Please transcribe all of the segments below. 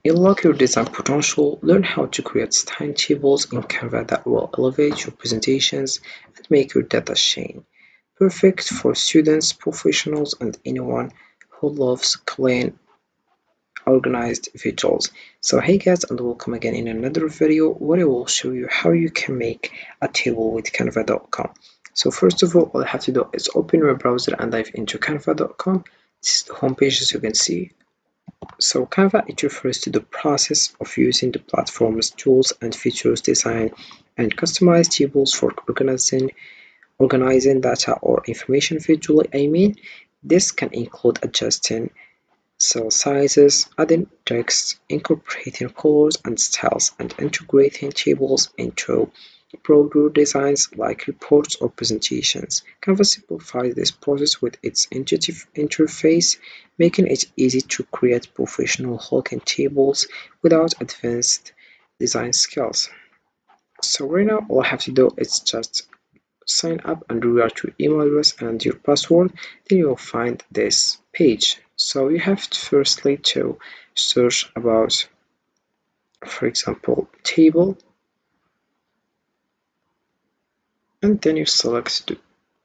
Unlock your design potential. Learn how to create stunning tables in Canva that will elevate your presentations and make your data shine. Perfect for students, professionals, and anyone who loves clean, organized visuals. So hey guys, and welcome again in another video where I will show you how you can make a table with canva.com. So first of all I have to do is open your browser and dive into canva.com. This is the homepage as you can see. So Canva, it refers to the process of using the platform's tools and features design and customize tables for organizing data or information visually. This can include adjusting cell sizes, adding text, incorporating colors and styles, and integrating tables into broader designs like reports or presentations. Canva simplifies this process with its intuitive interface, making it easy to create professional-looking tables without advanced design skills. So right now, all I have to do is just sign up and write your email address and your password. Then you'll find this page. So you have to firstly to search about, for example, table, and then you select the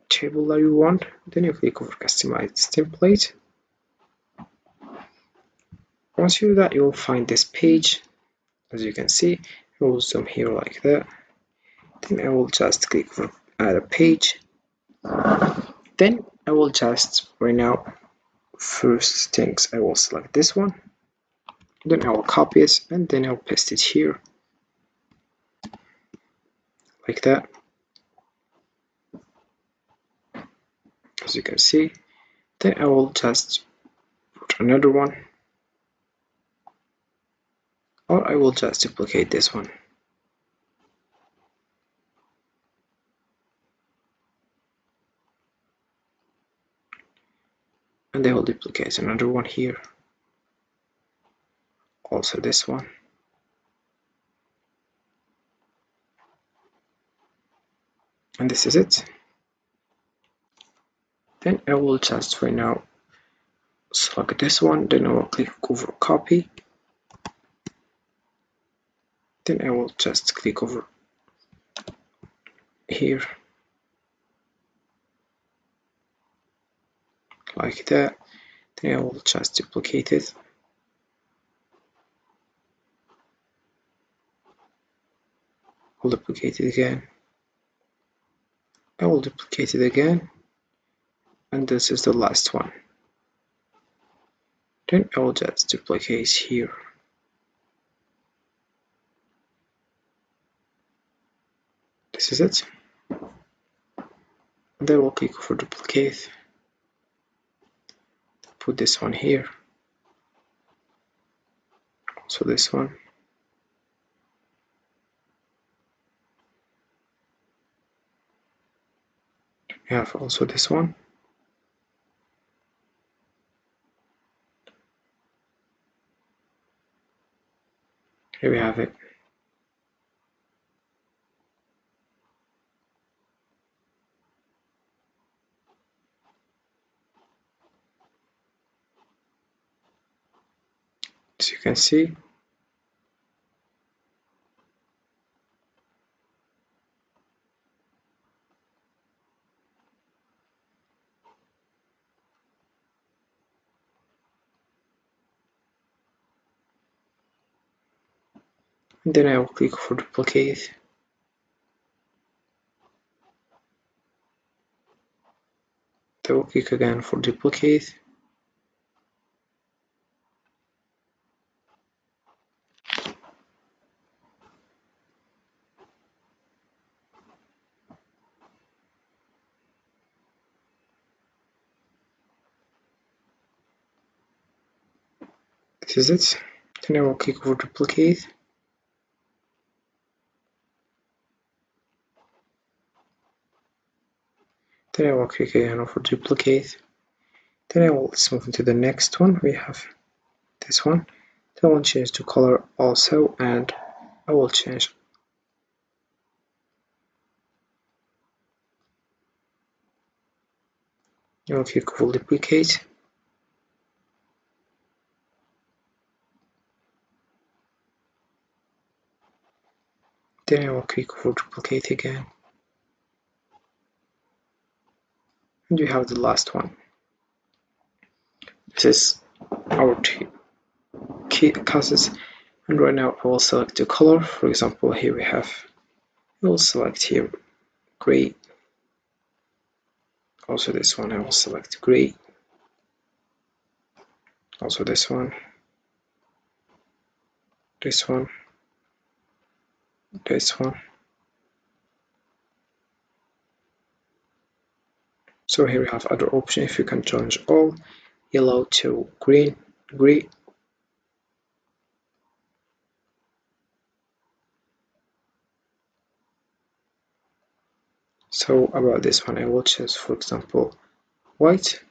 table that you want. Then you click over customize template. Once you do that, you will find this page. As you can see, I will zoom here like that. Then I will just click over add a page. Then I will just right now, first things I will select this one. Then I will copy it and then I'll paste it here like that, as you can see. Then I will just put another one, or I will just duplicate this one. And I will duplicate another one here, also this one. And this is it. Then I will just right now select this one, then I will click over copy. Then I will just click over here like that. Then I will just duplicate it. I'll duplicate it again. I will duplicate it again. And this is the last one. Then I will just duplicate here. This is it. And then we'll click for duplicate. Put this one here. Also this one. We have also this one. Here we have it. As you can see, and then I will click for duplicate. Then I will click again for duplicate. This is it. Then I will click for duplicate. Then I will click again for duplicate. Then I will let's move into the next one. We have this one. Then I will change the color also, and I will change. I will click for duplicate. Then I will click for duplicate again. And we have the last one. This is our key classes. And right now I will select the color. For example, here we will select here gray. Also this one I will select gray. Also this one, this one, this one. So here we have other option. If you can change all, yellow to green, gray. So about this one I will choose, for example, white.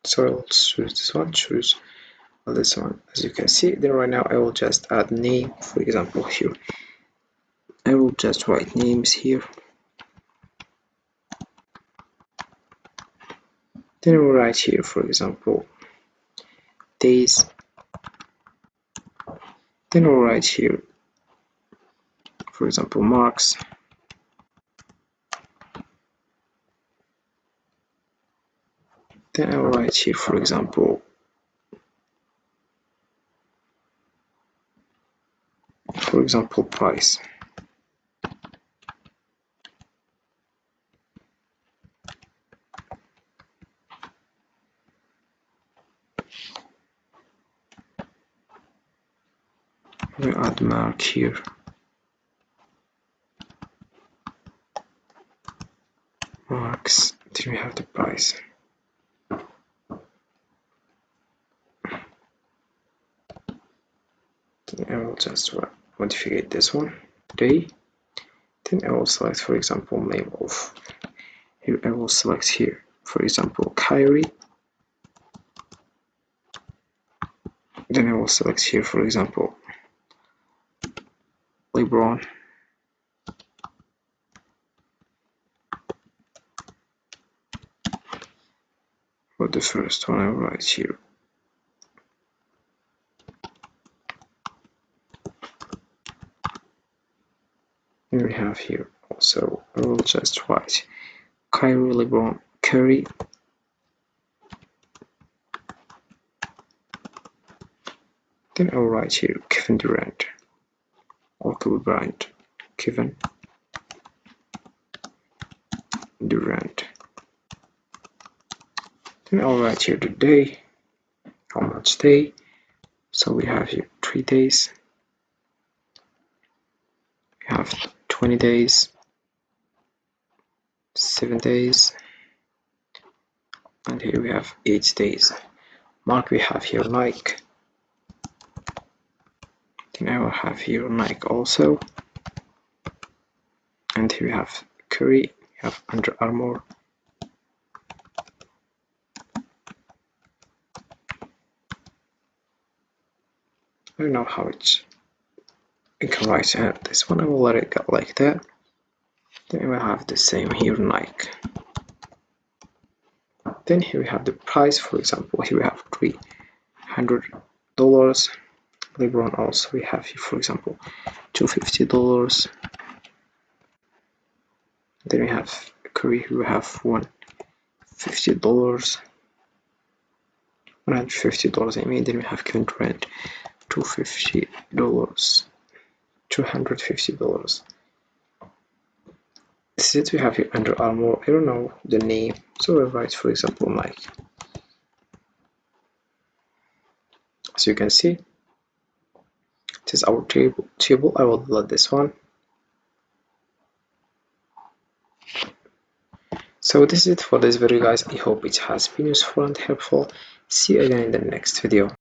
So I will choose this one, choose this one. As you can see, then right now I will just add name. For example, here I will just write names here. Then I will write here, for example, days. Then I will write here, for example, marks. Then I will write here, for example, price. We add mark here. Marks. Then we have the price. Then I will just modify this one. Day. Then I will select, for example, name of. Here I will select here, for example, Kyrie. Then I will select here, for example, LeBron. For the first one, I will write here. And we have here also, I will just write Kyrie, LeBron, Curry. Then I will write here Kevin Durant or Kobe Bryant. Kevin Durant. Then I'll write here the day, how much day. So we have here 3 days. We have 20 days, 7 days, and here we have 8 days. Mark, we have here Nike. Then I will have here Nike also. And here we have Curry, we have Under Armour. I don't know how I can write this one. I will let it go like that. Then we have the same here, Nike. Then here we have the price. For example, here we have $300. LeBron also we have here, for example, $250. Then we have Curry, we have $150. $150, I mean. Then we have Kevin Durant, $250. $250. This is it. We have here Under Armour. I don't know the name, so I write, for example, Nike. As you can see, this is our table. I will delete this one. So this is it for this video, guys. I hope it has been useful and helpful. See you again in the next video.